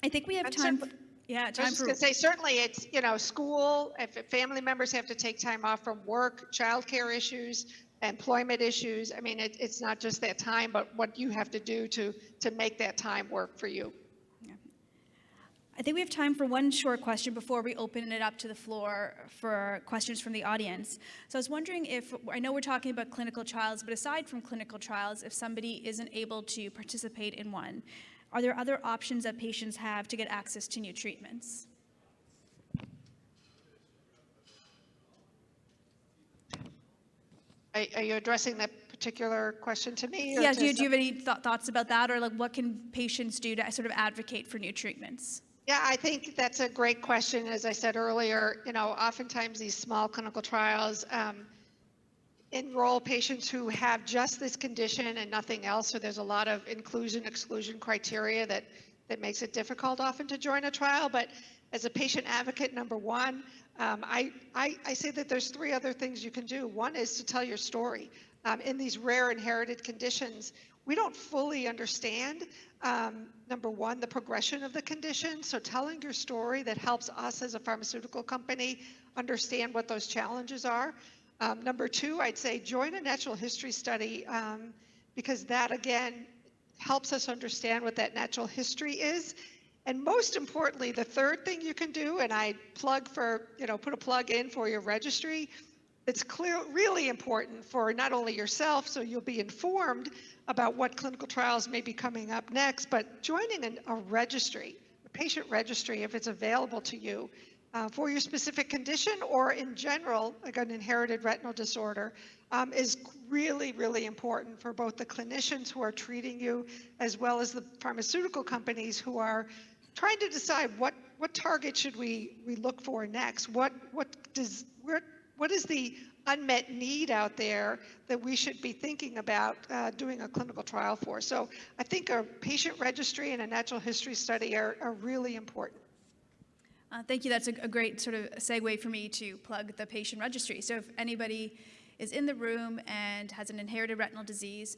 I think we have time. Yeah, time I was just going to say, certainly it's, school, if family members have to take time off from work, childcare issues, employment issues. I mean, it's not just that time, but what you have to do to make that time work for you. Yeah. I think we have time for one short question before we open it up to the floor for questions from the audience. So I was wondering I know we're talking about clinical trials, but aside from clinical trials, if somebody isn't able to participate in one, are there other options that patients have to get access to new treatments? Are you addressing that particular question to me? Yeah, do you have any thoughts about that, or like what can patients do to sort of advocate for new treatments? Yeah, I think that's a great question. As I said earlier, oftentimes these small clinical trials enroll patients who have just this condition and nothing else, so there's a lot of inclusion-exclusion criteria that makes it difficult often to join a trial. But as a patient advocate, number one, I say that there's 3 other things you can do. One is to tell your story. In these rare inherited conditions, we don't fully understand, number one, the progression of the condition. So telling your story that helps us as a pharmaceutical company understand what those challenges are. Number 2, I'd say join a natural history study because that, again, helps us understand what that natural history is. And most importantly, the third thing you can do, and I plug for, put a plug in for your registry, it's really important for not only yourself, so you'll be informed about what clinical trials may be coming up next, but joining a registry, a patient registry, if it's available to you for your specific condition or in general, like an inherited retinal disorder, is really, really important for both the clinicians who are treating you as well as the pharmaceutical companies who are trying to decide what target should we look for next? What is the unmet need out there that we should be thinking about doing a clinical trial for? So I think a patient registry and a natural history study are really important. Thank you. That's a great sort of segue for me to plug the patient registry. So if anybody is in the room and has an inherited retinal disease,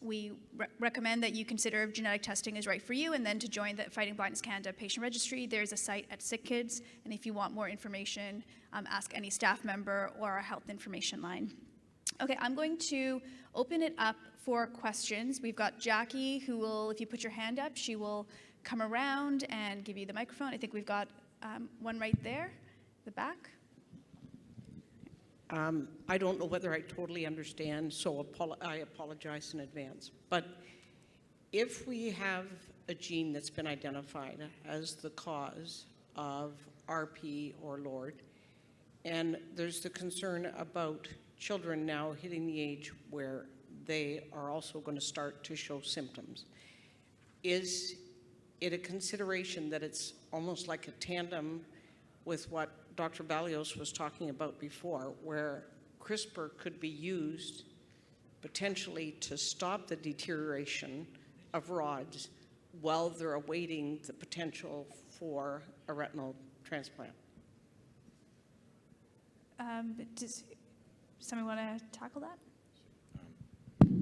we recommend that you consider if genetic testing is right for you, and then to join the Fighting Blindness Canada patient registry. There's a site at SickKids, and if you want more information, ask any staff member or our health information line. Okay, I'm going to open it up for questions. We've got Jackie, who will, if you put your hand up, she will come around and give you the microphone. I think we've got one right there, the back. I don't know whether I totally understand, so I apologize in advance. But if we have a gene that's been identified as the cause of RP or LORD, and there's the concern about children now hitting the age where they are also going to start to show symptoms, is it a consideration that it's almost like a tandem with what Dr. Ballios was talking about before, where CRISPR could be used potentially to stop the deterioration of rods while they're awaiting the potential for a retinal transplant? Does somebody want to tackle that?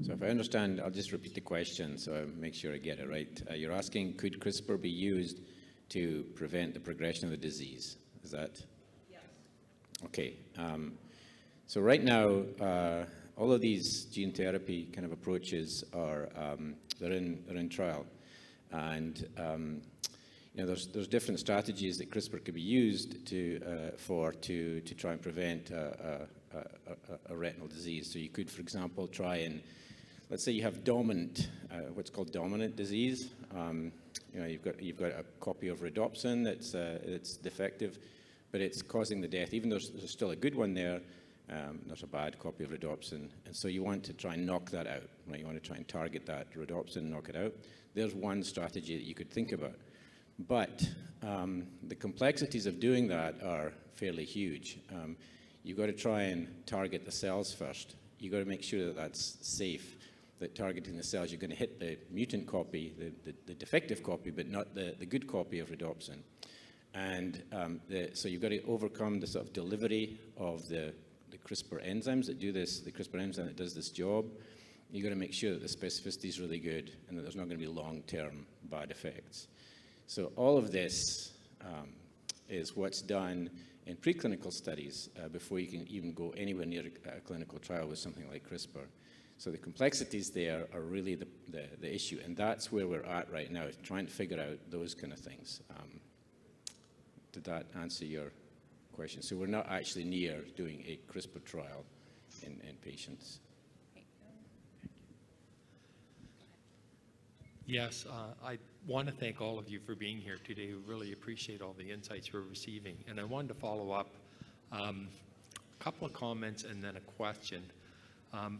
So if I understand, I'll just repeat the question so I make sure I get it right. You're asking, could CRISPR be used to prevent the progression of the disease? Is that? Yes. Okay. So right now, all of these gene therapy kind of approaches are they're in trial, and there's different strategies that CRISPR could be used to try and prevent a retinal disease. So you could, for example, try and, let's say you have what's called dominant disease. You've got a copy of rhodopsin that's defective, but it's causing the death. Even though there's still a good one there, there's a bad copy of rhodopsin, and so you want to try and knock that out. Right? You want to try and target that rhodopsin, knock it out. There's one strategy that you could think about, but the complexities of doing that are fairly huge. You've got to try and target the cells first. You've got to make sure that that's safe. That targeting the cells, you're going to hit the mutant copy, the defective copy, but not the good copy of rhodopsin. And so you've got to overcome the sort of delivery of the CRISPR enzymes that do this, the CRISPR enzyme that does this job. You've got to make sure that the specificity is really good and that there's not going to be long-term bad effects. So all of this is what's done in preclinical studies before you can even go anywhere near a clinical trial with something like CRISPR. So the complexities there are really the issue, and that's where we're at right now, trying to figure out those kind of things. Did that answer your question? So we're not actually near doing a CRISPR trial in patients. Yes, I want to thank all of you for being here today. We really appreciate all the insights we're receiving. And I wanted to follow up a couple of comments and then a question.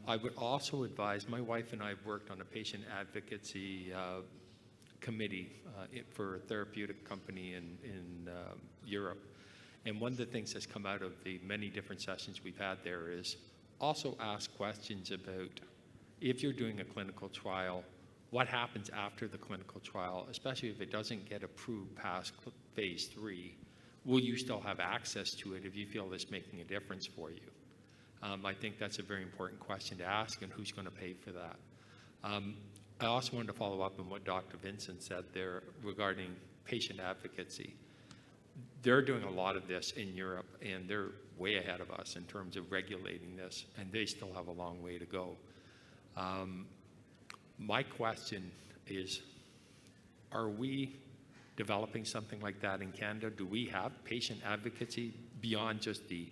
I would also advise, my wife and I have worked on a patient advocacy committee for a therapeutic company in Europe. And one of the things that's come out of the many different sessions we've had there is also ask questions about, if you're doing a clinical trial, what happens after the clinical trial, especially if it doesn't get approved past phase 3? Will you still have access to it if you feel it's making a difference for you? I think that's a very important question to ask, and who's going to pay for that? I also wanted to follow up on what Dr. Vincent said there regarding patient advocacy. They're doing a lot of this in Europe, and they're way ahead of us in terms of regulating this, and they still have a long way to go. My question is, are we developing something like that in Canada? Do we have patient advocacy beyond just the,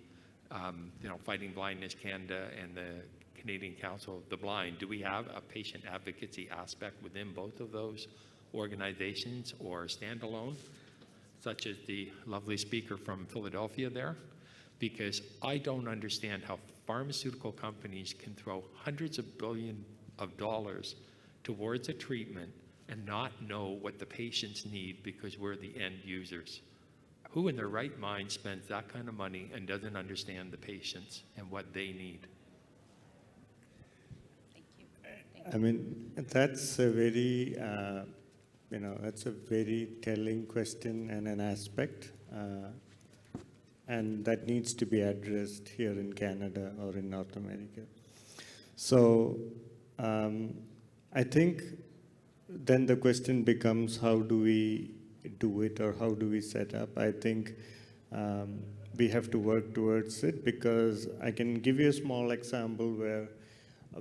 Fighting Blindness Canada and the Canadian Council of the Blind? Do we have a patient advocacy aspect within both of those organizations or standalone, such as the lovely speaker from Philadelphia there? Because I don't understand how pharmaceutical companies can throw hundreds of billions of dollars towards a treatment and not know what the patients need because we're the end users. Who in their right mind spends that kind of money and doesn't understand the patients and what they need? Thank you. I mean, that's a very, that's a very telling question and an aspect, and that needs to be addressed here in Canada or in North America. So I think then the question becomes, how do we do it, or how do we set up? I think we have to work towards it, because I can give you a small example where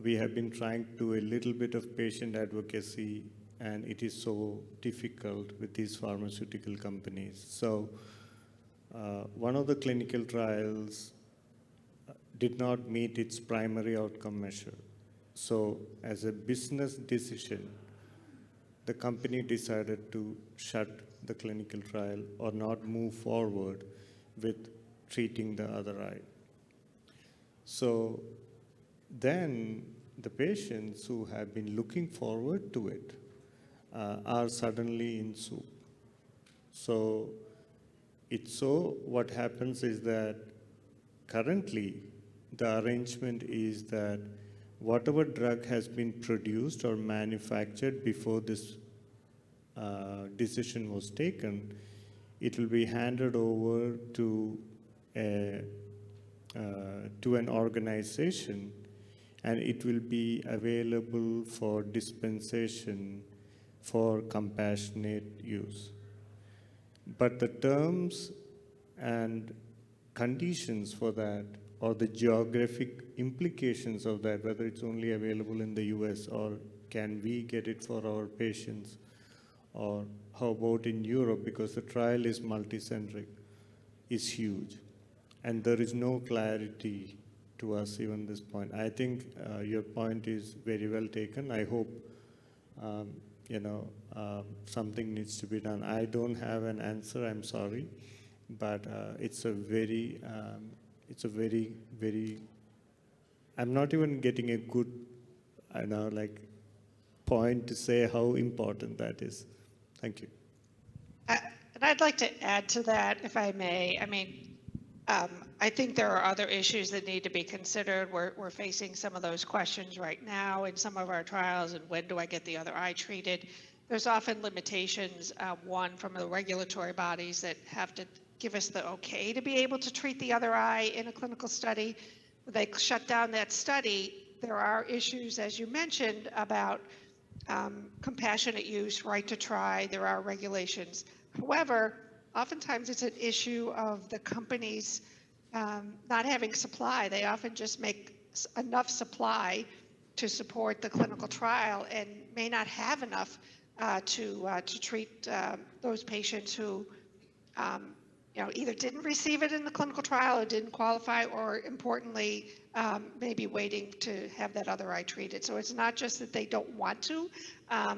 we have been trying to do a little bit of patient advocacy, and it is so difficult with these pharmaceutical companies. So one of the clinical trials did not meet its primary outcome measure. So as a business decision, the company decided to shut the clinical trial or not move forward with treating the other eye. So then the patients who have been looking forward to it are suddenly in soup. So what happens is that currently the arrangement is that whatever drug has been produced or manufactured before this decision was taken, it will be handed over to an organization, and it will be available for dispensation for compassionate use. But the terms and conditions for that, or the geographic implications of that, whether it's only available in the US or can we get it for our patients, or how about in Europe, because the trial is multicentric, is huge. And there is no clarity to us even this point. I think your point is very well taken. I hope something needs to be done. I don't have an answer, I'm sorry, but it's a very, I'm not even getting a good, point to say how important that is. Thank you. And I'd like to add to that, if I may. I mean, I think there are other issues that need to be considered. We're facing some of those questions right now in some of our trials, and when do I get the other eye treated? There's often limitations, one from the regulatory bodies that have to give us the okay to be able to treat the other eye in a clinical study. They shut down that study. There are issues, as you mentioned, about compassionate use, right to try. There are regulations. However, oftentimes it's an issue of the companies not having supply. They often just make enough supply to support the clinical trial and may not have enough to treat those patients who either didn't receive it in the clinical trial or didn't qualify, or importantly, maybe waiting to have that other eye treated. So it's not just that they don't want to,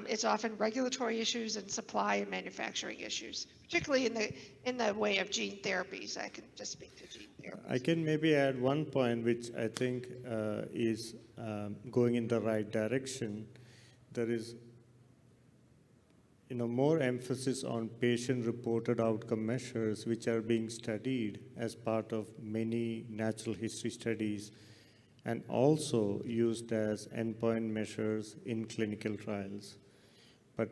it's often regulatory issues and supply and manufacturing issues, particularly in the way of gene therapies. I can just speak to gene therapies. I can maybe add one point which I think is going in the right direction. There is more emphasis on patient-reported outcome measures, which are being studied as part of many natural history studies and also used as endpoint measures in clinical trials. But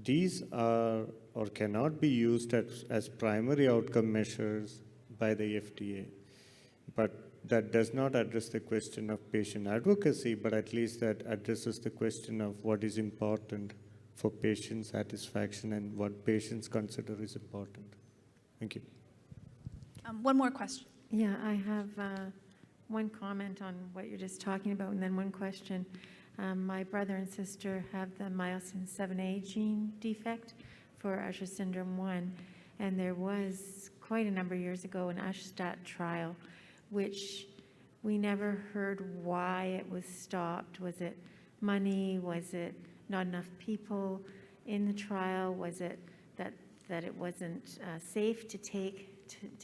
these are or cannot be used as primary outcome measures by the FDA. But that does not address the question of patient advocacy, but at least that addresses the question of what is important for patient satisfaction and what patients consider is important. Thank you. One more question. Yeah, I have one comment on what you're just talking about, and then one question. My brother and sister have the myosin 7A gene defect for Usher syndrome 1, and there was quite a number of years ago an Usher trial, which we never heard why it was stopped. Was it money? Was it not enough people in the trial? Was it that it wasn't safe to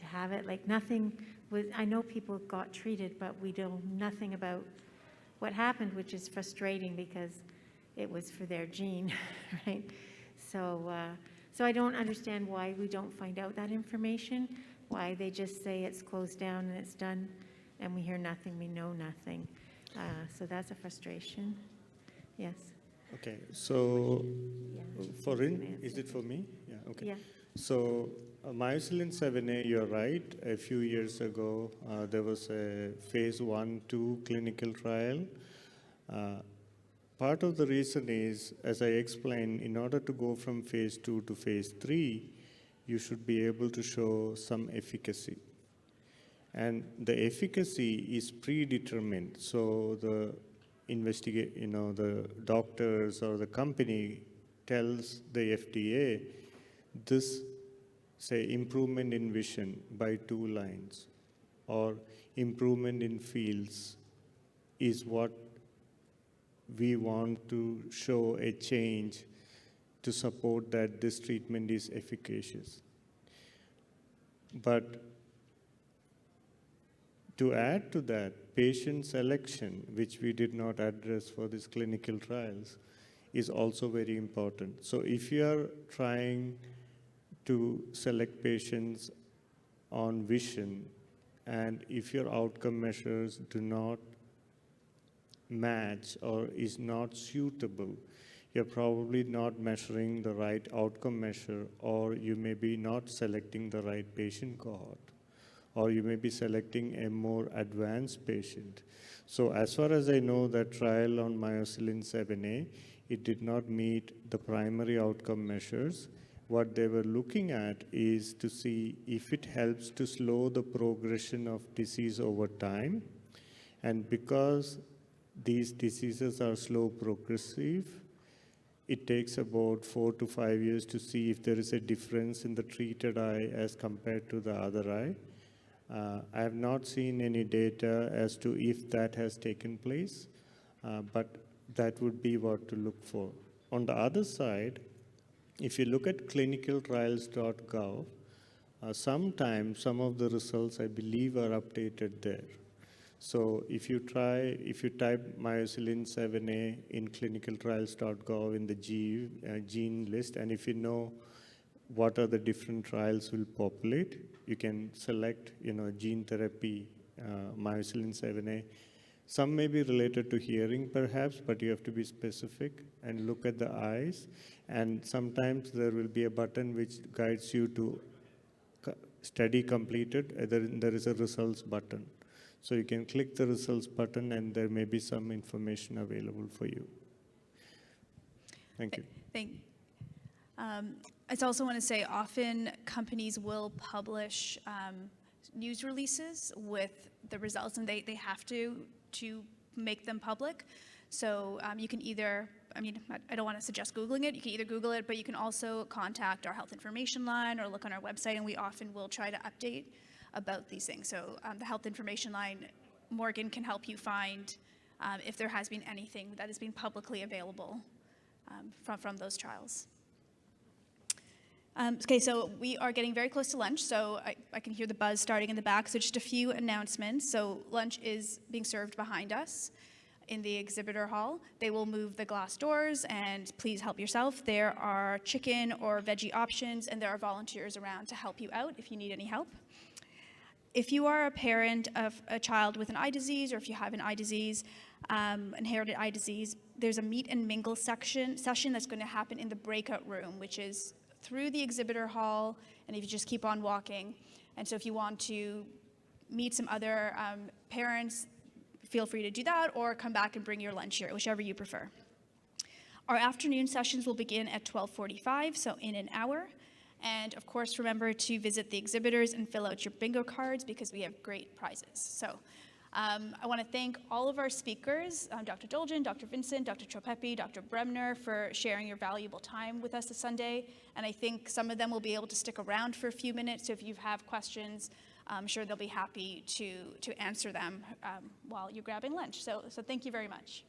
have it? Like nothing was, I know people got treated, but we know nothing about what happened, which is frustrating because it was for their gene, right? So I don't understand why we don't find out that information, why they just say it's closed down and it's done, and we hear nothing, we know nothing. So that's a frustration. Yes. Okay, so Yeah. is it for me? Yeah, okay. Yeah. So myocillin 7A, you're right. A few years ago, there was a phase 1-2 clinical trial. Part of the reason is, as I explained, in order to go from phase 2 to phase 3, you should be able to show some efficacy. And the efficacy is predetermined. So the the doctors or the company tells the FDA, this, say, improvement in vision by 2 lines or improvement in fields is what we want to show a change to support that this treatment is efficacious. But to add to that, patient selection, which we did not address for these clinical trials, is also very important. So if you are trying to select patients on vision, and if your outcome measures do not match or is not suitable, you're probably not measuring the right outcome measure, or you may be not selecting the right patient cohort, or you may be selecting a more advanced patient. So as far as I know, that trial on myocillin 7A, it did not meet the primary outcome measures. What they were looking at is to see if it helps to slow the progression of disease over time. And because these diseases are slow progressive, it takes about 4 to 5 years to see if there is a difference in the treated eye as compared to the other eye. I have not seen any data as to if that has taken place, but that would be what to look for. On the other side, if you look at clinicaltrials.gov, sometimes some of the results, I believe, are updated there. So if you type myocillin 7A in clinicaltrials.gov in the gene list, and if you know what are the different trials will populate, you can select, gene therapy, myocillin 7A. Some may be related to hearing perhaps, but you have to be specific and look at the eyes. And sometimes there will be a button which guides you to study completed, there is a results button. So you can click the results button and there may be some information available for you. Thank you. I also want to say often companies will publish news releases with the results, and they have to make them public. So you can either, I don't want to suggest Googling it, you can either Google it, but you can also contact our health information line or look on our website, and we often will try to update about these things. So the health information line, Morgan can help you find if there has been anything that has been publicly available from those trials. Okay, so we are getting very close to lunch, so I can hear the buzz starting in the back, so just a few announcements. So lunch is being served behind us in the exhibitor hall. They will move the glass doors, and please help yourself. There are chicken or veggie options, and there are volunteers around to help you out if you need any help. If you are a parent of a child with an eye disease, or if you have an eye disease, inherited eye disease, there's a meet and mingle session that's going to happen in the breakout room, which is through the exhibitor hall, and if you just keep on walking. And so if you want to meet some other parents, feel free to do that, or come back and bring your lunch here, whichever you prefer. Our afternoon sessions will begin at 12:45, so in an hour. And of course, remember to visit the exhibitors and fill out your bingo cards because we have great prizes. So I want to thank all of our speakers, Dr. Dolgin, Dr. Vincent, Dr. Tropepe, Dr. Bremner, for sharing your valuable time with us this Sunday. And I think some of them will be able to stick around for a few minutes. So if you have questions, I'm sure they'll be happy to answer them while you're grabbing lunch. So thank you very much.